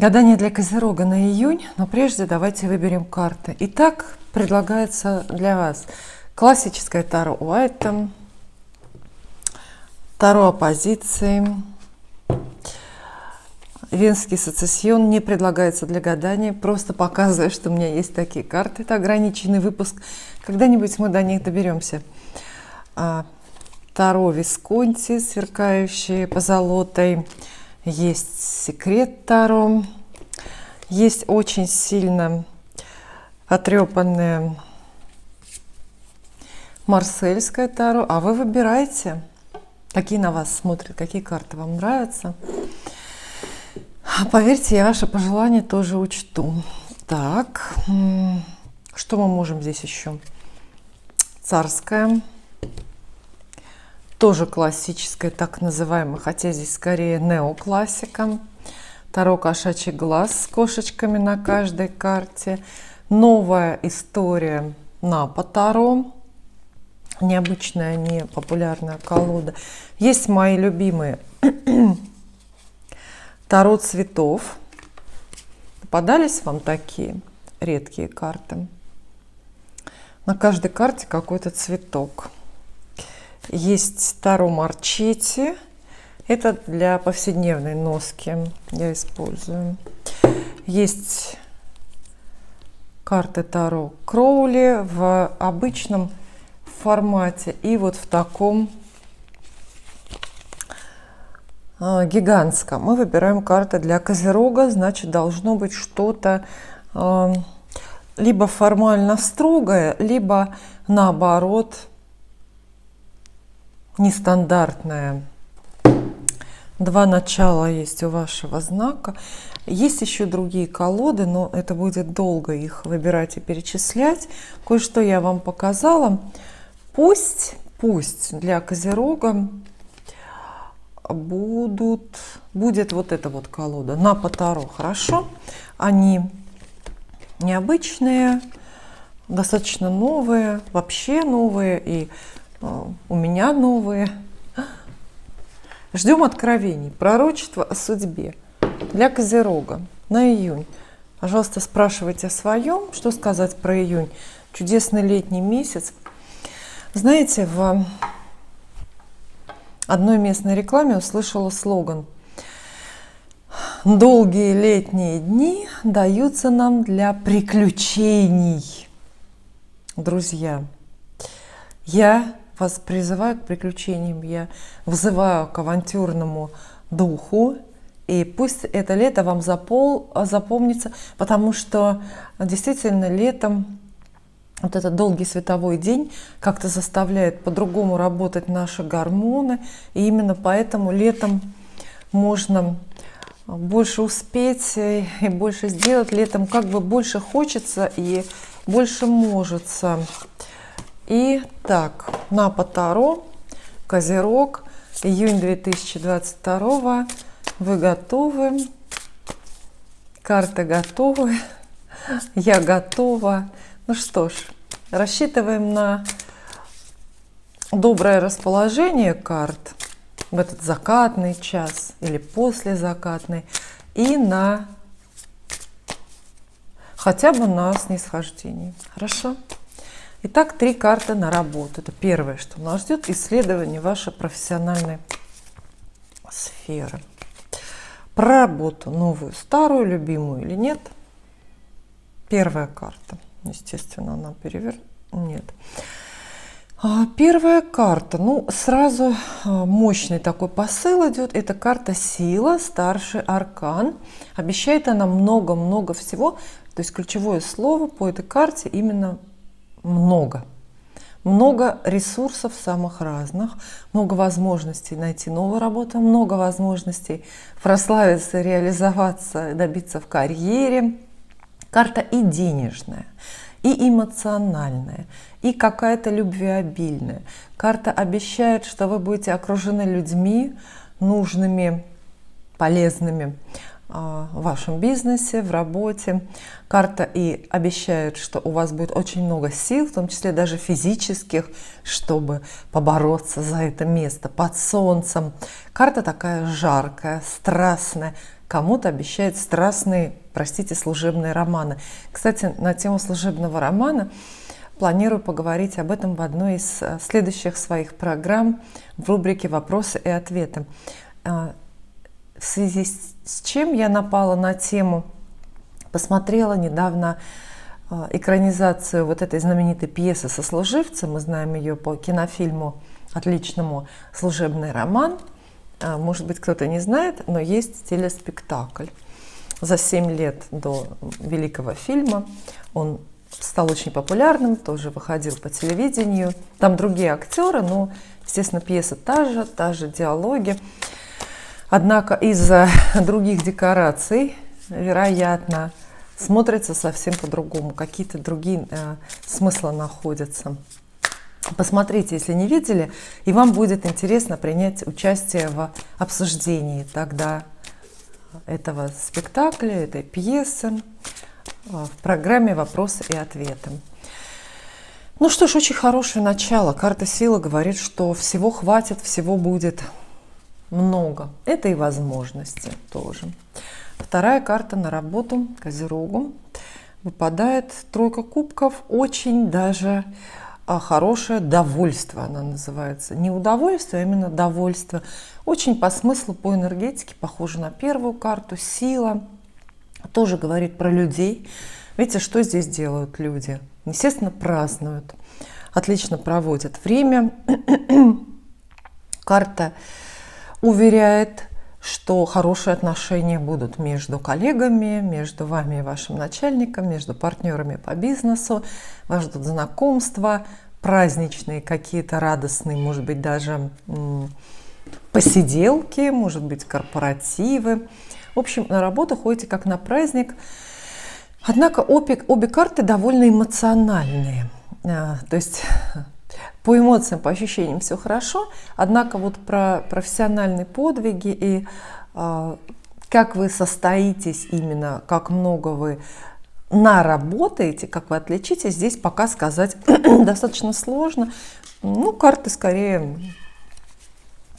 Гадание для Козерога на июнь, но прежде давайте выберем карты. Итак, предлагается для вас классическое Таро Уайта, Таро оппозиции, Венский сецессион не предлагается для гадания, просто показываю, что у меня есть такие карты. Это ограниченный выпуск, когда-нибудь мы до них доберемся. Таро Висконти, сверкающие позолотой. Есть секрет Таро. Есть очень сильно потрепанное Марсельское Таро. А вы выбираете, какие на вас смотрят, какие карты вам нравятся. Поверьте, я ваши пожелания тоже учту. Так, что мы можем здесь еще? Царское. Тоже классическое, так называемое, хотя здесь скорее неоклассика. Таро кошачий глаз с кошечками на каждой карте. Новая история на Таро. Необычная, не популярная колода. Есть мои любимые Таро цветов. Попадались вам такие редкие карты? На каждой карте какой-то цветок. Есть Таро Марчетти. Это для повседневной носки я использую. Есть карты Таро Кроули в обычном формате и вот в таком гигантском. Мы выбираем карты для Козерога, значит, должно быть что-то либо формально строгое, либо наоборот нестандартное. Два начала есть у вашего знака. Есть еще другие колоды, но это будет долго их выбирать и перечислять. Кое-что я вам показала. Пусть для Козерога будет вот эта вот колода на Таро. Хорошо? Они необычные, достаточно новые, вообще новые, и у меня новые. Ждем откровений, пророчества о судьбе для Козерога на июнь. Пожалуйста, спрашивайте о своем. Что сказать про июнь? Чудесный летний месяц. Знаете, в одной местной рекламе услышала слоган: «Долгие летние дни даются нам для приключений». Друзья, я вас призываю к приключениям, я взываю к авантюрному духу, и пусть это лето вам запомнится, потому что действительно летом вот этот долгий световой день как-то заставляет по-другому работать наши гормоны, и именно поэтому летом можно больше успеть и больше сделать. Летом как бы больше хочется и больше можется. И так, на Таро, Козерог, июнь 2022. Вы готовы? Карты готовы. Я готова. Ну что ж, рассчитываем на доброе расположение карт в этот закатный час или послезакатный, и на хотя бы на снисхождение. Хорошо? Итак, 3 карты на работу. Это первое, что нас ждет: исследование вашей профессиональной сферы. Про работу новую, старую, любимую или нет? Первая карта. Естественно, она нет. Первая карта. Ну, сразу мощный такой посыл идет. Это карта Сила, старший аркан. Обещает она много-много всего. То есть ключевое слово по этой карте именно много. Много ресурсов самых разных, много возможностей найти новую работу, много возможностей прославиться, реализоваться, добиться в карьере. Карта и денежная, и эмоциональная, и какая-то любвеобильная. Карта обещает, что вы будете окружены людьми нужными, полезными. в вашем бизнесе, в работе. Карта и обещает, что у вас будет очень много сил, в том числе даже физических, чтобы побороться за это место под солнцем. Карта такая жаркая, страстная. Кому-то обещает страстные, простите, служебные романы. Кстати, на тему служебного романа планирую поговорить об этом в одной из следующих своих программ в рубрике «Вопросы и ответы». В связи с чем я напала на тему, посмотрела недавно экранизацию вот этой знаменитой пьесы «Сослуживцы». Мы знаем ее по кинофильму отличному «Служебный роман». Может быть, кто-то не знает, но есть телеспектакль. За 7 лет до великого фильма он стал очень популярным, тоже выходил по телевидению. Там другие актеры, но, естественно, пьеса та же, диалоги. Однако из-за других декораций, вероятно, смотрится совсем по-другому, какие-то другие смыслы находятся. Посмотрите, если не видели, и вам будет интересно принять участие в обсуждении тогда этого спектакля, этой пьесы в программе «Вопросы и ответы». Ну что ж, очень хорошее начало. Карта силы говорит, что всего хватит, всего будет много. Это и возможности тоже. Вторая карта на работу Козерогу. Выпадает тройка кубков. Очень даже хорошее довольство она называется. Не удовольствие, а именно довольство. Очень по смыслу, по энергетике похоже на первую карту. Сила. Тоже говорит про людей. Видите, что здесь делают люди? Естественно, празднуют. Отлично проводят время. Карта уверяет, что хорошие отношения будут между коллегами, между вами и вашим начальником, между партнерами по бизнесу. Вас ждут знакомства, праздничные, какие-то радостные, может быть, даже посиделки, может быть, корпоративы. В общем, на работу ходите как на праздник. Однако обе карты довольно эмоциональные. То есть по эмоциям, по ощущениям все хорошо, однако вот про профессиональные подвиги и как вы состоитесь именно, как много вы наработаете, как вы отличитесь, здесь пока сказать достаточно сложно. Ну, карты скорее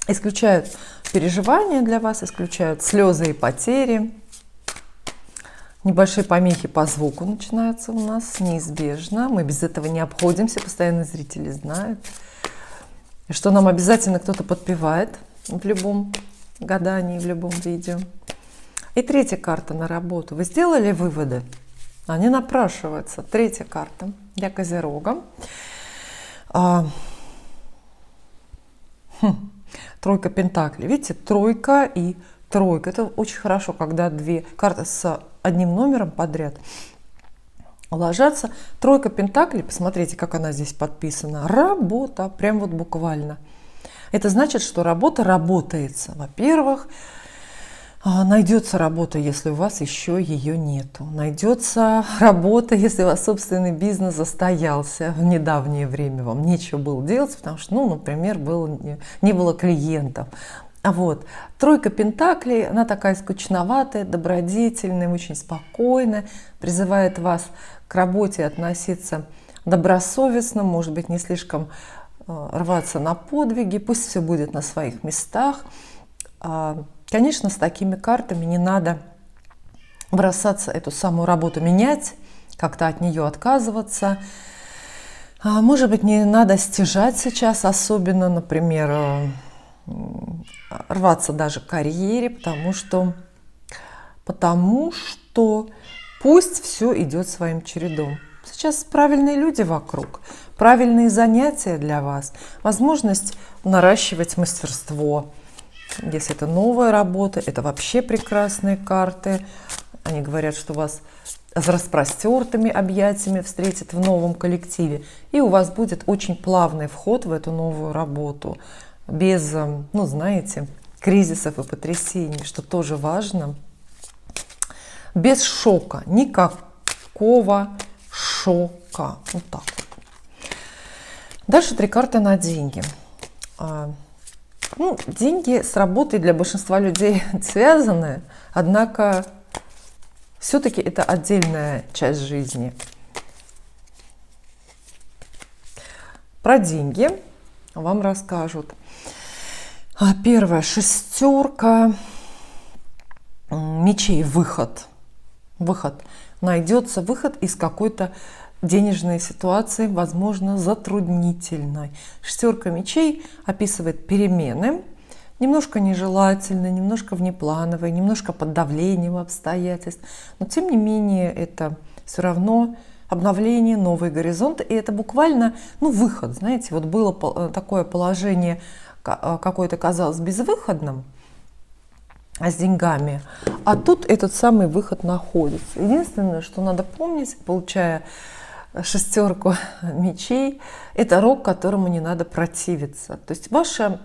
исключают переживания для вас, исключают слезы и потери. Небольшие помехи по звуку начинаются у нас неизбежно. Мы без этого не обходимся, постоянно зрители знают, что нам обязательно кто-то подпевает в любом гадании, в любом видео. И третья карта на работу. Вы сделали выводы? Они напрашиваются. Третья карта для Козерога. Тройка пентаклей. Видите, тройка и тройка. Это очень хорошо, когда две карты с одним номером подряд ложатся. Тройка пентаклей, посмотрите, как она здесь подписана. Работа, прям вот буквально. Это значит, что работа работается. Во-первых, найдется работа, если у вас еще ее нету. Найдется работа, если у вас собственный бизнес застоялся в недавнее время. Вам нечего было делать, потому что, ну, например, не было клиентов. Вот. Тройка пентаклей, она такая скучноватая, добродетельная, очень спокойная, призывает вас к работе относиться добросовестно, может быть, не слишком рваться на подвиги, пусть все будет на своих местах. Конечно, с такими картами не надо бросаться эту самую работу менять, как-то от нее отказываться. Может быть, не надо стяжать сейчас, особенно, например, рваться даже к карьере, потому что пусть все идет своим чередом. Сейчас правильные люди вокруг, правильные занятия для вас, возможность наращивать мастерство. Если это новая работа, это вообще прекрасные карты. Они говорят, что вас с распростертыми объятиями встретят в новом коллективе, и у вас будет очень плавный вход в эту новую работу, без, ну, знаете, кризисов и потрясений, что тоже важно. Без шока, никакого шока. Вот так вот. Дальше три карты на деньги. Ну, деньги с работой для большинства людей связаны, однако все-таки это отдельная часть жизни. Про деньги вам расскажут. Первое, шестерка мечей, выход. Найдется выход из какой-то денежной ситуации, возможно, затруднительной. Шестерка мечей описывает перемены, немножко нежелательные, немножко внеплановые, немножко под давлением обстоятельств. Но тем не менее это все равно обновление, новый горизонт. И это буквально, ну, выход. Знаете, вот было такое положение, какое-то казалось безвыходным, с деньгами, а тут этот самый выход находится. Единственное, что надо помнить, получая шестерку мечей, это рог, которому не надо противиться. То есть ваша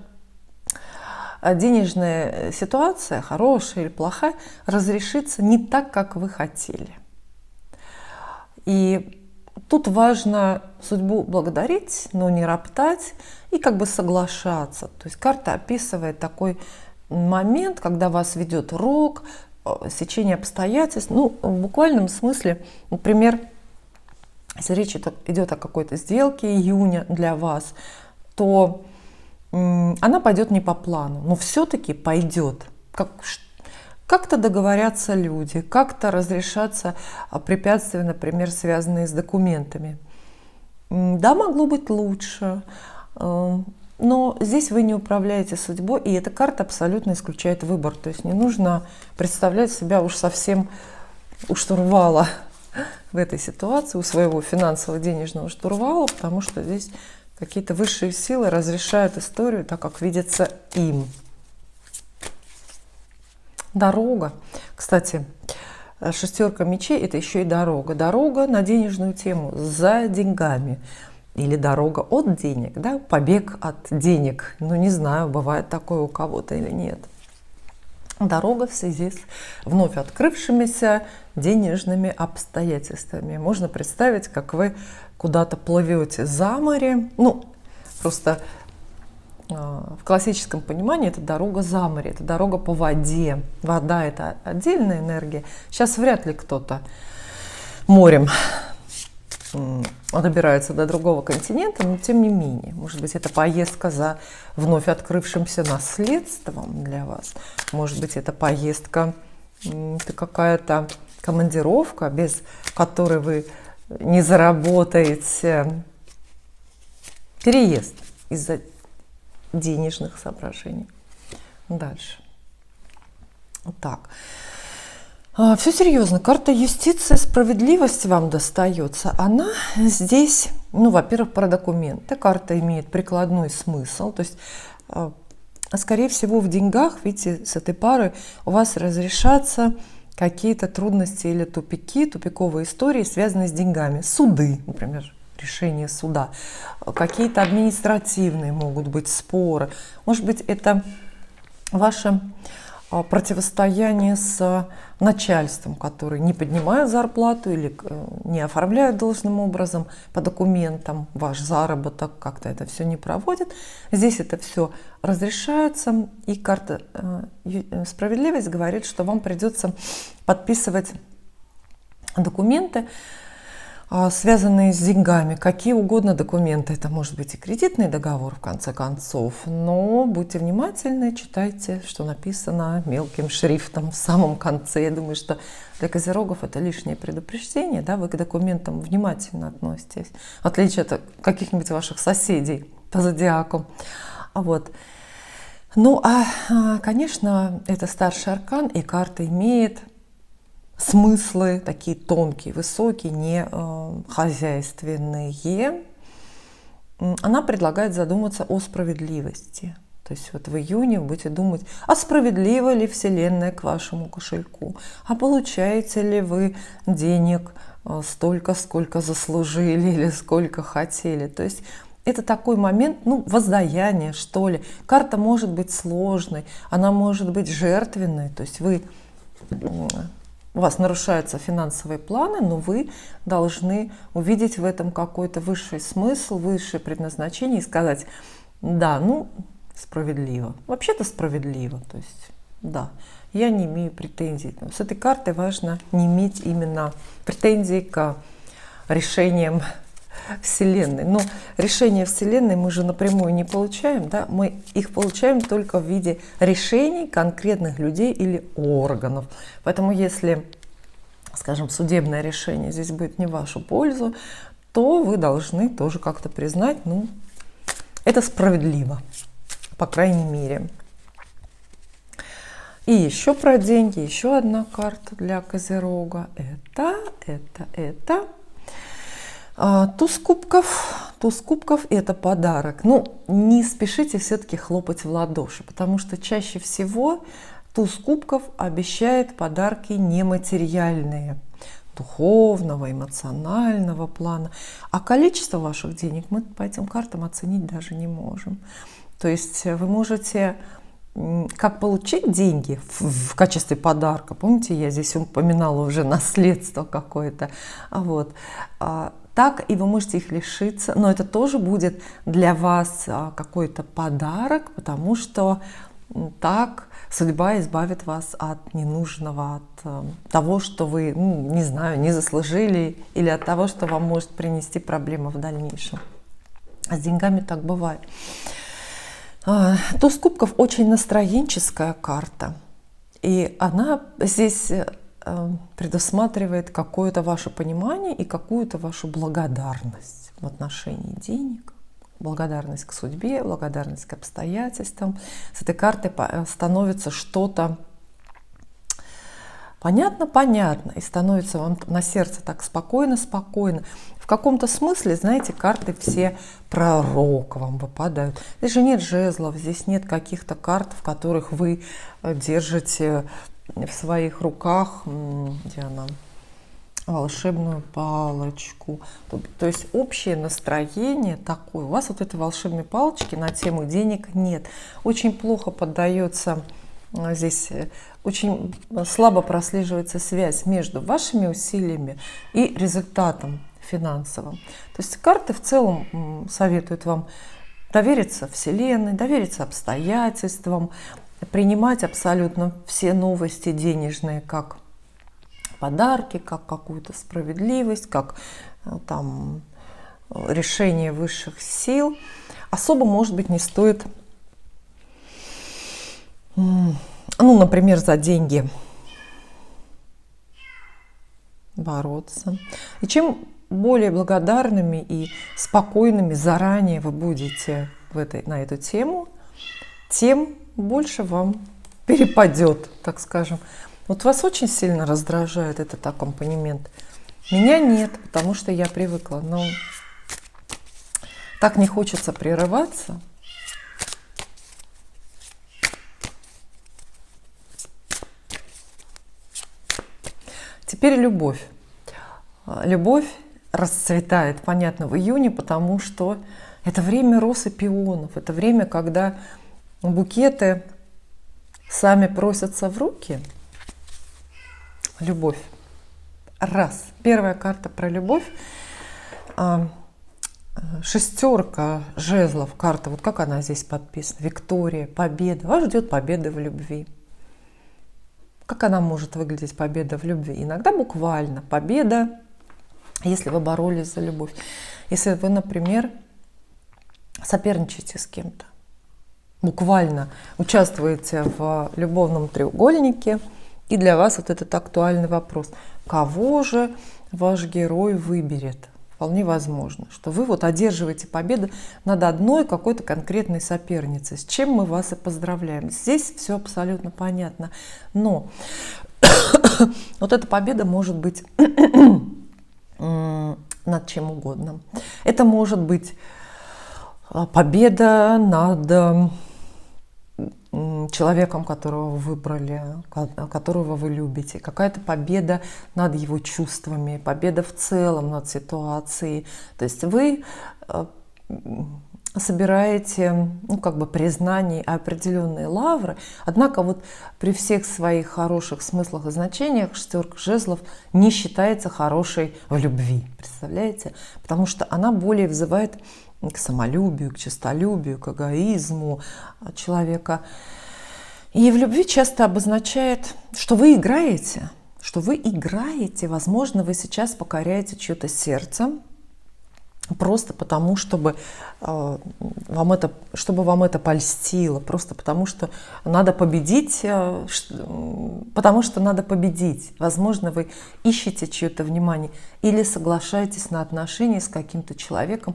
денежная ситуация, хорошая или плохая, разрешится не так, как вы хотели. И тут важно судьбу благодарить, но не роптать и как бы соглашаться. То есть карта описывает такой момент, когда вас ведет рог, сечение обстоятельств. Ну, в буквальном смысле, например, если речь идет о какой-то сделке июня для вас, то она пойдет не по плану, но все-таки пойдет. Как-то договорятся люди, как-то разрешатся препятствия, например, связанные с документами. Да, могло быть лучше, но здесь вы не управляете судьбой, и эта карта абсолютно исключает выбор. То есть не нужно представлять себя уж совсем у штурвала в этой ситуации, у своего финансово-денежного штурвала, потому что здесь какие-то высшие силы разрешают историю так, как видится им. Дорога. Кстати, шестерка мечей – это еще и дорога. Дорога на денежную тему, за деньгами. Или дорога от денег, да? Побег от денег. Ну, не знаю, бывает такое у кого-то или нет. Дорога в связи с вновь открывшимися денежными обстоятельствами. Можно представить, как вы куда-то плывете за море. Ну, просто в классическом понимании это дорога за море, это дорога по воде. Вода – это отдельная энергия. Сейчас вряд ли кто-то морем добирается до другого континента, но тем не менее, может быть, это поездка за вновь открывшимся наследством для вас, может быть, это поездка, это какая-то командировка, без которой вы не заработаете, переезд из-за денежных соображений. Дальше. Так. Все серьезно. Карта юстиции, справедливость вам достается. Она здесь, ну, во-первых, про документы. Карта имеет прикладной смысл. То есть, скорее всего, в деньгах, видите, с этой пары у вас разрешатся какие-то трудности или тупики, тупиковые истории, связанные с деньгами. Суды, например, решение суда. Какие-то административные могут быть споры. Может быть, это ваше противостояние с начальством, который не поднимает зарплату или не оформляет должным образом по документам ваш заработок, как-то это все не проводит. Здесь это все разрешается, и карта справедливость говорит, что вам придется подписывать документы, связанные с деньгами, какие угодно документы. Это может быть и кредитный договор, в конце концов, но будьте внимательны, читайте, что написано мелким шрифтом в самом конце. Я думаю, что для козерогов это лишнее предупреждение, да, вы к документам внимательно относитесь, в отличие от каких-нибудь ваших соседей по зодиаку. Вот. Ну, конечно, это старший аркан, и карта имеет смыслы такие тонкие, высокие, не хозяйственные. Она предлагает задуматься о справедливости. То есть вот в июне вы будете думать, а справедлива ли Вселенная к вашему кошельку? А получаете ли вы денег столько, сколько заслужили или сколько хотели? То есть это такой момент, ну, воздаяния, что ли. Карта может быть сложной, она может быть жертвенной. То есть у вас нарушаются финансовые планы, но вы должны увидеть в этом какой-то высший смысл, высшее предназначение и сказать, да, ну, справедливо. Вообще-то справедливо, то есть, да, я не имею претензий. С этой картой важно не иметь именно претензий к решениям Вселенной. Но решения Вселенной мы же напрямую не получаем, да? Мы их получаем только в виде решений конкретных людей или органов. Поэтому если, скажем, судебное решение здесь будет не в вашу пользу, то вы должны тоже как-то признать, ну, это справедливо, по крайней мере. И еще про деньги, еще одна карта для Козерога. Это туз кубков. Туз кубков — это подарок. Ну, не спешите все-таки хлопать в ладоши, потому что чаще всего туз кубков обещает подарки нематериальные, духовного, эмоционального плана. А количество ваших денег мы по этим картам оценить даже не можем. То есть вы можете как получить деньги в качестве подарка. Помните, я здесь упоминала уже наследство какое-то. Вот. Так и вы можете их лишиться, но это тоже будет для вас какой-то подарок, потому что так судьба избавит вас от ненужного, от того, что вы, не знаю, не заслужили, или от того, что вам может принести проблемы в дальнейшем. А с деньгами так бывает. Туз кубков очень настроенческая карта, и она здесь предусматривает какое-то ваше понимание и какую-то вашу благодарность в отношении денег, благодарность к судьбе, благодарность к обстоятельствам. С этой картой становится что-то понятно, и становится вам на сердце так спокойно. В каком-то смысле, знаете, карты все пророка вам выпадают. Здесь же нет жезлов, здесь нет каких-то карт, в которых вы держите в своих руках, где она, волшебную палочку. То есть общее настроение такое. У вас вот этой волшебной палочки на тему денег нет. Очень плохо поддается здесь, очень слабо прослеживается связь между вашими усилиями и результатом финансовым. То есть карты в целом советуют вам довериться Вселенной, довериться обстоятельствам, принимать абсолютно все новости денежные как подарки, как какую-то справедливость, как там решение высших сил. Особо, может быть, не стоит, например, за деньги бороться. И чем более благодарными и спокойными заранее вы будете на эту тему, тем больше вам перепадет, так скажем. Вот вас очень сильно раздражает этот аккомпанемент. Меня нет, потому что я привыкла. Но так не хочется прерываться. Теперь любовь. Любовь расцветает, понятно, в июне, потому что это время росы пионов. Это время, когда букеты сами просятся в руки. Любовь. Раз. Первая карта про любовь. Шестерка жезлов. Карта, вот как она здесь подписана. Виктория, победа. Вас ждет победа в любви. Как она может выглядеть, победа в любви? Иногда буквально победа, если вы боролись за любовь. Если вы, например, соперничаете с кем-то. Буквально участвуете в любовном треугольнике, и для вас вот этот актуальный вопрос. Кого же ваш герой выберет? Вполне возможно, что вы вот одерживаете победу над одной какой-то конкретной соперницей, с чем мы вас и поздравляем. Здесь все абсолютно понятно. Но вот эта победа может быть над чем угодно. Это может быть победа над человеком, которого вы выбрали, которого вы любите, какая-то победа над его чувствами, победа в целом над ситуацией. То есть вы собираете, ну, как бы признаний, определенные лавры. Однако вот при всех своих хороших смыслах и значениях шестерка жезлов не считается хорошей в любви. Представляете? Потому что она более взывает к самолюбию, к честолюбию, к эгоизму человека. И в любви часто обозначает, что вы играете, возможно, вы сейчас покоряете чье-то сердце, просто потому, чтобы вам это польстило, просто потому что надо победить, потому что надо победить. Возможно, вы ищете чье-то внимание или соглашаетесь на отношения с каким-то человеком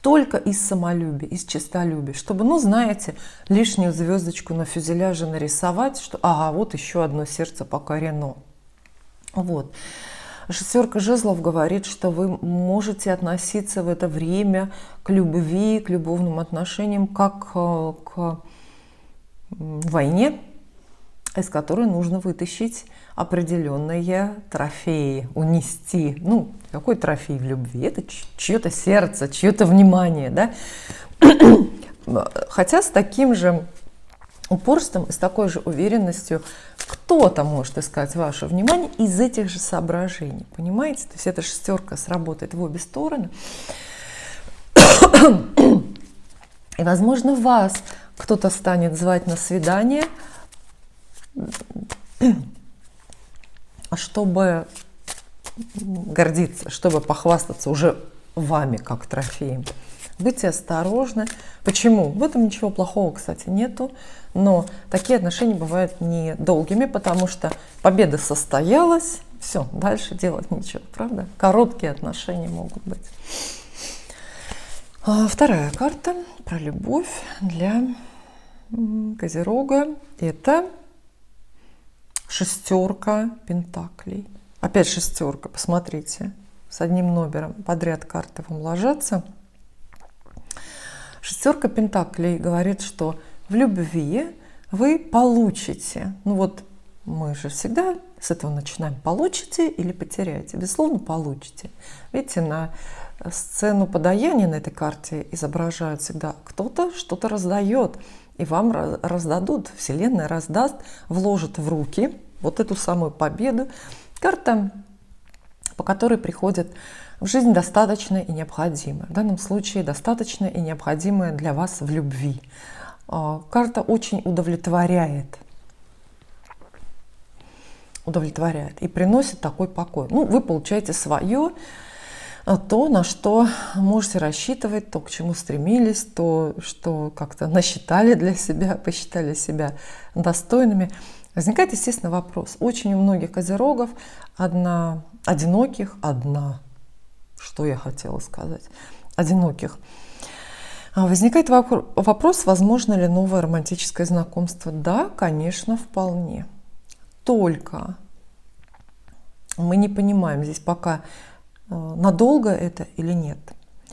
только из самолюбия, из честолюбия, чтобы, ну, знаете, лишнюю звездочку на фюзеляже нарисовать, что, ага, вот еще одно сердце покорено. Вот. Шестерка жезлов говорит, что вы можете относиться в это время к любви, к любовным отношениям, как к войне, из которой нужно вытащить определенные трофеи, унести. Ну, какой трофей в любви? Это чье-то сердце, чье-то внимание, да? Хотя с таким же упорством и с такой же уверенностью кто-то может искать ваше внимание из этих же соображений. Понимаете? То есть эта шестерка сработает в обе стороны. И, возможно, вас кто-то станет звать на свидание, чтобы гордиться, чтобы похвастаться уже вами как трофеем. Будьте осторожны. Почему? В этом ничего плохого, кстати, нету. Но такие отношения бывают недолгими, потому что победа состоялась. Все, дальше делать нечего, правда? Короткие отношения могут быть. Вторая карта про любовь для Козерога. Это шестерка пентаклей. Опять шестерка, посмотрите. С одним номером подряд карты вам ложатся. Шестерка пентаклей говорит, что в любви вы получите. Ну вот мы же всегда с этого начинаем. Получите или потеряете? Безусловно, получите. Видите, на сцену подаяния на этой карте изображают всегда кто-то что-то раздает. И вам раздадут, Вселенная раздаст, вложит в руки вот эту самую победу. Карта, по которой приходит в жизнь достаточное и необходимое. В данном случае достаточное и необходимое для вас в любви. Карта очень удовлетворяет и приносит такой покой. Ну, вы получаете свое, то, на что можете рассчитывать, то, к чему стремились, то, что как-то насчитали для себя, посчитали себя достойными. Возникает, естественно, вопрос. Очень у многих козерогов одиноких, что я хотела сказать, одиноких, возникает вопрос, возможно ли новое романтическое знакомство. Да, конечно, вполне. Только мы не понимаем здесь пока, надолго это или нет,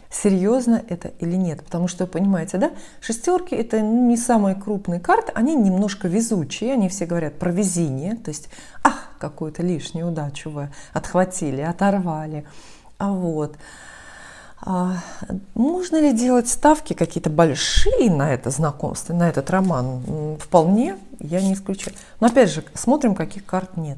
серьезно это или нет. Потому что, вы понимаете, да, шестерки — это не самые крупные карты, они немножко везучие, они все говорят про везение, то есть, какую-то лишнюю удачу вы отхватили, оторвали. Можно ли делать ставки какие-то большие на это знакомство, на этот роман? Вполне, я не исключаю. Но опять же, смотрим, каких карт нет.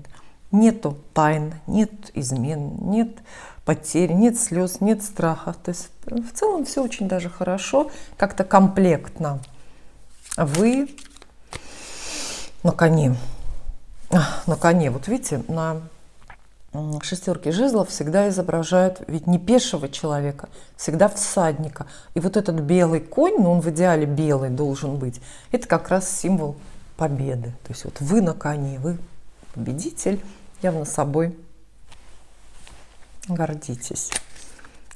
Нету тайн, нет измен, нет потерь, нет слез, нет страха. То есть в целом все очень даже хорошо, как-то комплектно. Вы на коне. Вот видите, на шестерки жезлов всегда изображают ведь не пешего человека, всегда всадника. И вот этот белый конь, он в идеале белый должен быть, это как раз символ победы. То есть вот вы на коне, вы победитель, явно собой гордитесь.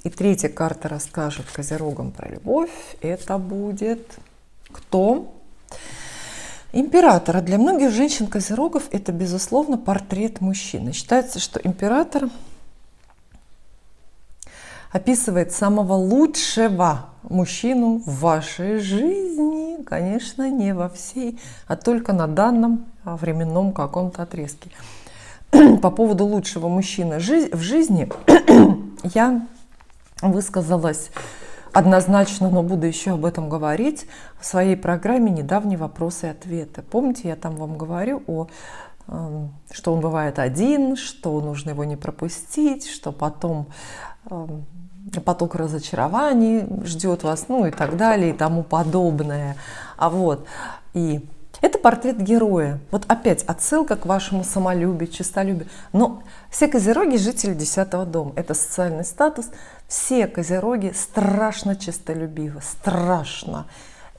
И третья карта расскажет козерогам про любовь. Это будет кто? Император. А для многих женщин-козерогов это, безусловно, портрет мужчины. Считается, что император описывает самого лучшего мужчину в вашей жизни. Конечно, не во всей, а только на данном временном каком-то отрезке. По поводу лучшего мужчины в жизни я высказалась однозначно, но буду еще об этом говорить в своей программе «Недавние вопросы и ответы». Помните, я там вам говорю что он бывает один, что нужно его не пропустить, что потом поток разочарований ждет вас, ну и так далее, и тому подобное. И это портрет героя. Вот опять отсылка к вашему самолюбию, честолюбию. Но все козероги — жители 10-го дома. Это социальный статус. Все козероги страшно честолюбивы, страшно.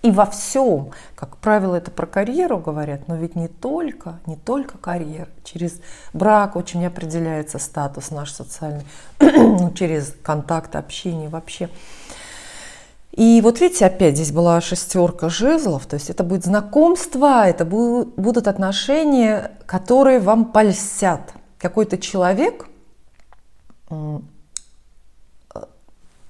И во всем, как правило, это про карьеру говорят, но ведь не только карьера. Через брак очень определяется статус наш социальный, через контакт, общение вообще. И вот видите, опять здесь была 6 жезлов, то есть это будет знакомство, это будут отношения, которые вам польстят. Какой-то человек,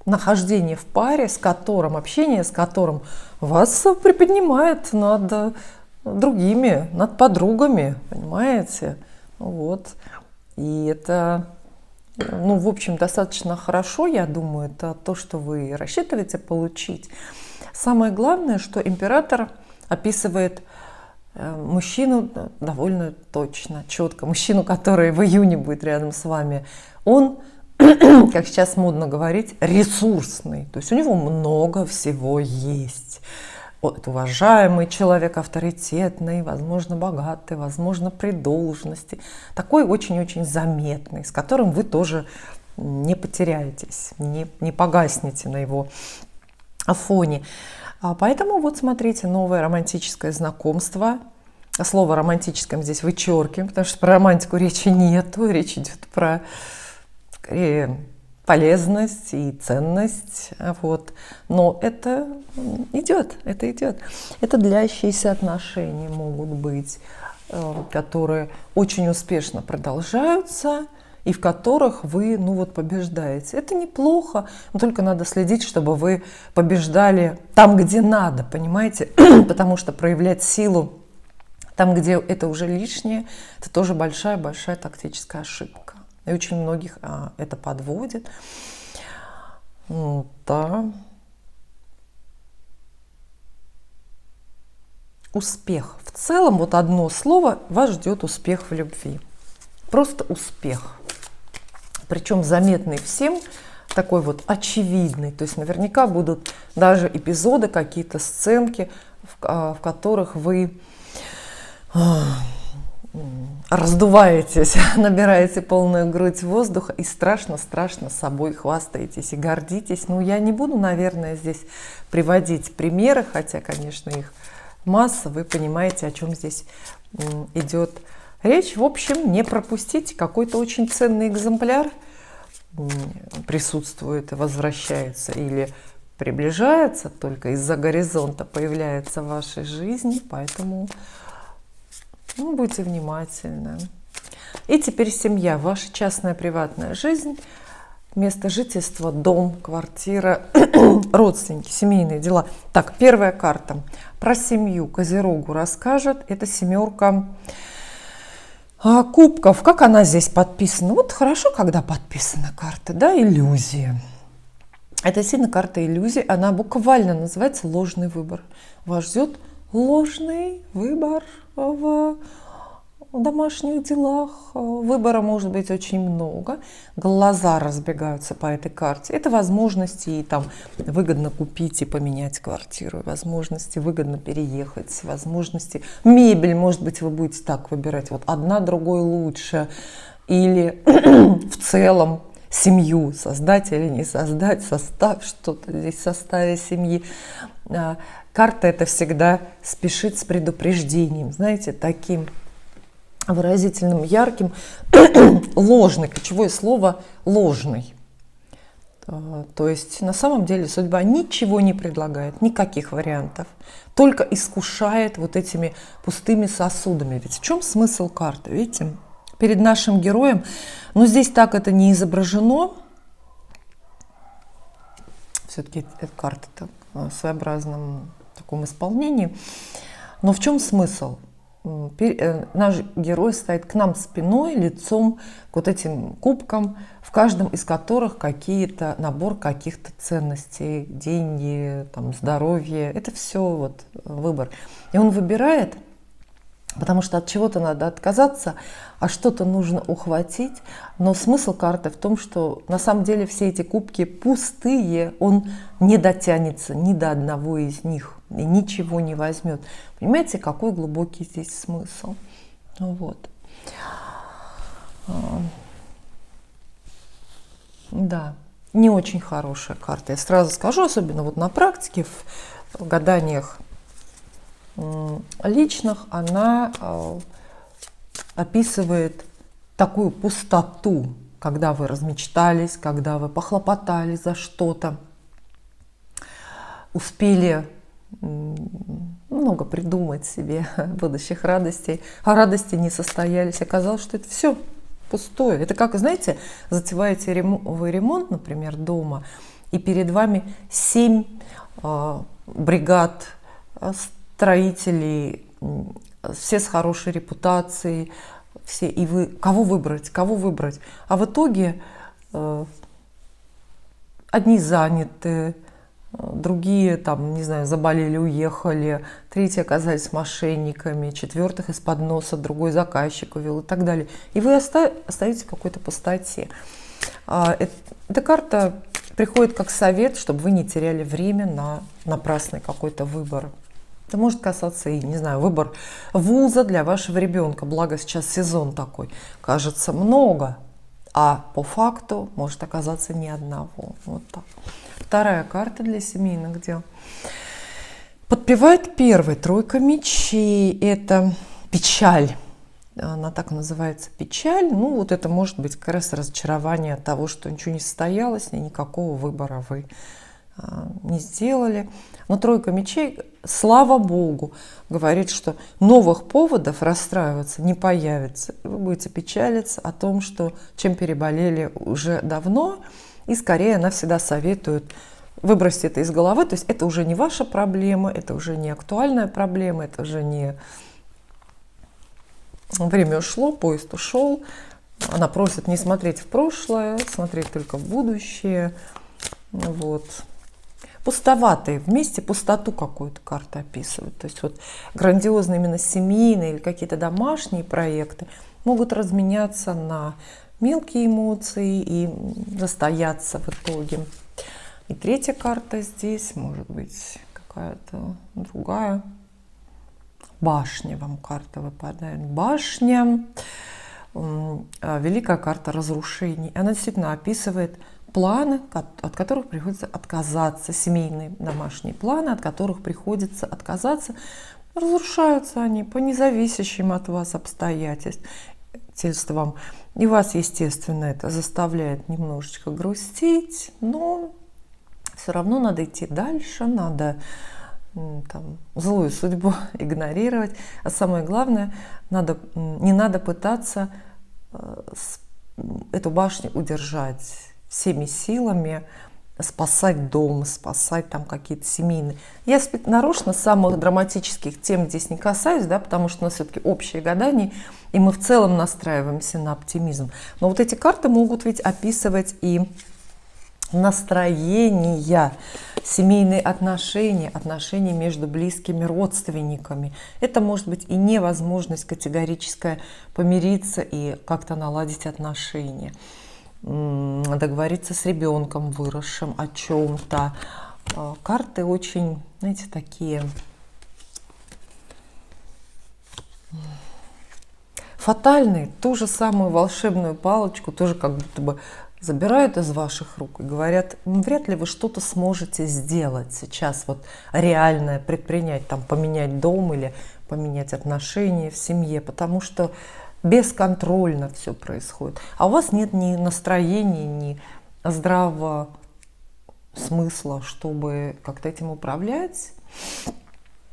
нахождение в паре, с которым, общение с которым вас приподнимает над другими, над подругами, понимаете? Вот. И это, ну, в общем, достаточно хорошо, я думаю, это то, что вы рассчитываете получить. Самое главное, что император описывает мужчину довольно точно, четко. Мужчину, который в июне будет рядом с вами, он, как сейчас модно говорить, ресурсный. То есть у него много всего есть. Это уважаемый человек, авторитетный, возможно, богатый, возможно, при должности. Такой очень-очень заметный, с которым вы тоже не потеряетесь, не погаснете на его фоне. Поэтому вот смотрите, новое романтическое знакомство. Слово «романтическое» здесь вычеркиваем, потому что про романтику речи нету, речь идет про скорее полезность и ценность. Вот. Но это идет, это идет. Это длящиеся отношения могут быть, которые очень успешно продолжаются, и в которых вы, ну вот, побеждаете. Это неплохо, но только надо следить, чтобы вы побеждали там, где надо, понимаете? Потому что проявлять силу там, где это уже лишнее, это тоже большая-большая тактическая ошибка. И очень многих это подводит. Да. Успех. В целом, вот одно слово, вас ждет успех в любви. Просто успех. Причем заметный всем, такой вот очевидный. То есть наверняка будут даже эпизоды, какие-то сценки, в которых вы раздуваетесь, набираете полную грудь воздуха и страшно-страшно собой хвастаетесь и гордитесь. Ну, я не буду, наверное, здесь приводить примеры, хотя, конечно, их масса. Вы понимаете, о чем здесь идет речь. В общем, не пропустите, какой-то очень ценный экземпляр присутствует и возвращается или приближается, только из-за горизонта появляется в вашей жизни, поэтому будьте внимательны. И теперь семья, ваша частная приватная жизнь, место жительства, дом, квартира, родственники, семейные дела. Так, первая карта про семью Козерогу расскажет. Это 7 кубков. Как она здесь подписана? Вот хорошо, когда подписана карта, да, иллюзия. Это сильно карта иллюзии. Она буквально называется ложный выбор. Вас ждет ложный выбор в домашних делах. Выбора может быть очень много. Глаза разбегаются по этой карте. Это возможности и там выгодно купить и поменять квартиру, возможности выгодно переехать, возможности мебель, может быть, вы будете так выбирать, вот одна другой лучше, или в целом семью создать или не создать, состав, что-то здесь в составе семьи. Карта это всегда спешит с предупреждением, знаете, таким выразительным, ярким. Ложный, ключевое слово ложный. То есть на самом деле судьба ничего не предлагает, никаких вариантов, только искушает вот этими пустыми сосудами. Ведь в чем смысл карты? Видите, перед нашим героем, но здесь так это не изображено. Все-таки эта карта в своеобразном таком исполнении. Но в чем смысл? наш герой стоит к нам спиной, лицом к вот этим кубкам, в каждом из которых набор каких-то ценностей, деньги, там, здоровье. Это все вот выбор. И он выбирает, потому что от чего-то надо отказаться, а что-то нужно ухватить. Но смысл карты в том, что на самом деле все эти кубки пустые, он не дотянется ни до одного из них и ничего не возьмет. Понимаете, какой глубокий здесь смысл? Вот. Да, не очень хорошая карта. Я сразу скажу, особенно вот на практике, в гаданиях личных, она описывает такую пустоту, когда вы размечтались, когда вы похлопотали за что-то, успели много придумать себе будущих радостей, а радости не состоялись. Оказалось, что это все пустое. Это как, знаете, затеваете вы ремонт, например, дома, и перед вами 7 бригад строителей, все с хорошей репутацией, все, и вы кого выбрать? А в итоге одни заняты, другие, там, не знаю, заболели, уехали, третьи оказались мошенниками, четвертых из-под носа другой заказчик увел и так далее. И вы остаетесь в какой-то пустоте. Эта карта приходит как совет, чтобы вы не теряли время на напрасный какой-то выбор. Это может касаться и, не знаю, выбор вуза для вашего ребенка. Благо сейчас сезон такой. Кажется, много, а по факту может оказаться ни одного. Вот так. Вторая карта для семейных дел. Подпевает первой. Тройка мечей. Это печаль. Она так называется, печаль. Ну, вот это может быть как раз разочарование от того, что ничего не состоялось, и никакого выбора вы не сделали. Но тройка мечей, слава Богу, говорит, что новых поводов расстраиваться не появится. Вы будете печалиться о том, что чем переболели уже давно, и скорее она всегда советует выбросить это из головы. То есть это уже не ваша проблема, это уже не актуальная проблема, это уже не время ушло, поезд ушел. Она просит не смотреть в прошлое, смотреть только в будущее. Вот. Пустоватые, вместе пустоту какую-то карта описывают. То есть вот грандиозные именно семейные или какие-то домашние проекты могут разменяться на мелкие эмоции и застояться в итоге. И третья карта здесь, может быть, какая-то другая. Башня вам карта выпадает. Башня, великая карта разрушений. Она действительно описывает планы, от которых приходится отказаться, семейные домашние планы, от которых приходится отказаться. Разрушаются они по независящим от вас обстоятельствам. И вас, естественно, это заставляет немножечко грустить, но все равно надо идти дальше, надо там, злую судьбу игнорировать. А самое главное, не надо пытаться эту башню удержать всеми силами, спасать дом, спасать там какие-то семейные. Я нарочно самых драматических тем здесь не касаюсь, да, потому что у нас все-таки общее гадание, и мы в целом настраиваемся на оптимизм. Но вот эти карты могут ведь описывать и настроения, семейные отношения, отношения между близкими родственниками. Это может быть и невозможность категорическая помириться и как-то наладить отношения. Договориться с ребенком выросшим о чем-то. Карты очень, знаете, такие фатальные. Ту же самую волшебную палочку тоже как будто бы забирают из ваших рук и говорят: вряд ли вы что-то сможете сделать сейчас, вот реальное предпринять, там, поменять дом или поменять отношения в семье, потому что бесконтрольно все происходит. А у вас нет ни настроения, ни здравого смысла, чтобы как-то этим управлять.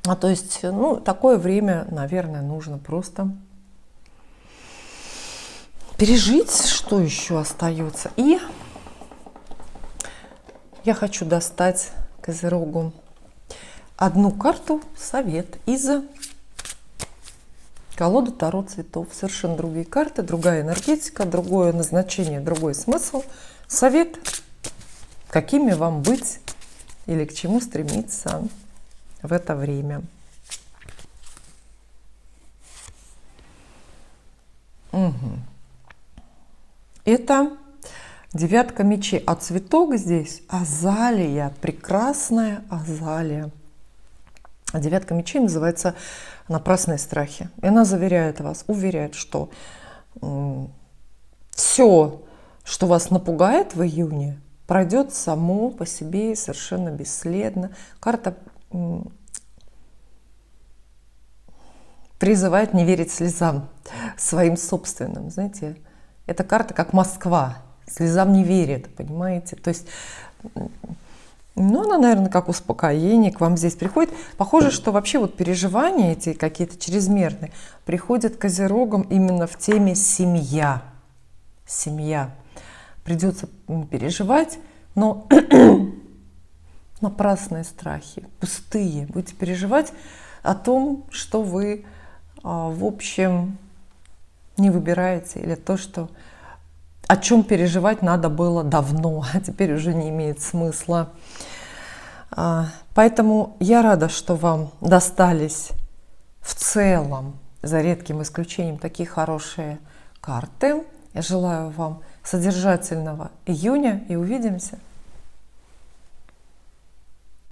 То есть, ну, такое время, наверное, нужно просто пережить, что еще остается. И я хочу достать Козерогу одну карту, совет из колода Таро цветов. Совершенно другие карты, другая энергетика, другое назначение, другой смысл. Совет, какими вам быть или к чему стремиться в это время. Угу. Это девятка мечей, а цветок здесь азалия, прекрасная азалия. А девятка мечей называется напрасные страхи. И она заверяет вас, уверяет, что все, что вас напугает в июне, пройдет само по себе совершенно бесследно. Карта призывает не верить слезам своим собственным. Знаете, эта карта как Москва. Слезам не верит, понимаете? То есть, ну, она, наверное, как успокоение к вам здесь приходит. Похоже, что вообще вот переживания эти какие-то чрезмерные приходят к козерогам именно в теме семья. Семья. Придется переживать, но напрасные страхи, пустые. Будете переживать о том, что вы, в общем, не выбираете, или то, что о чем переживать надо было давно, а теперь уже не имеет смысла. Поэтому я рада, что вам достались в целом, за редким исключением, такие хорошие карты. Я желаю вам содержательного июня и увидимся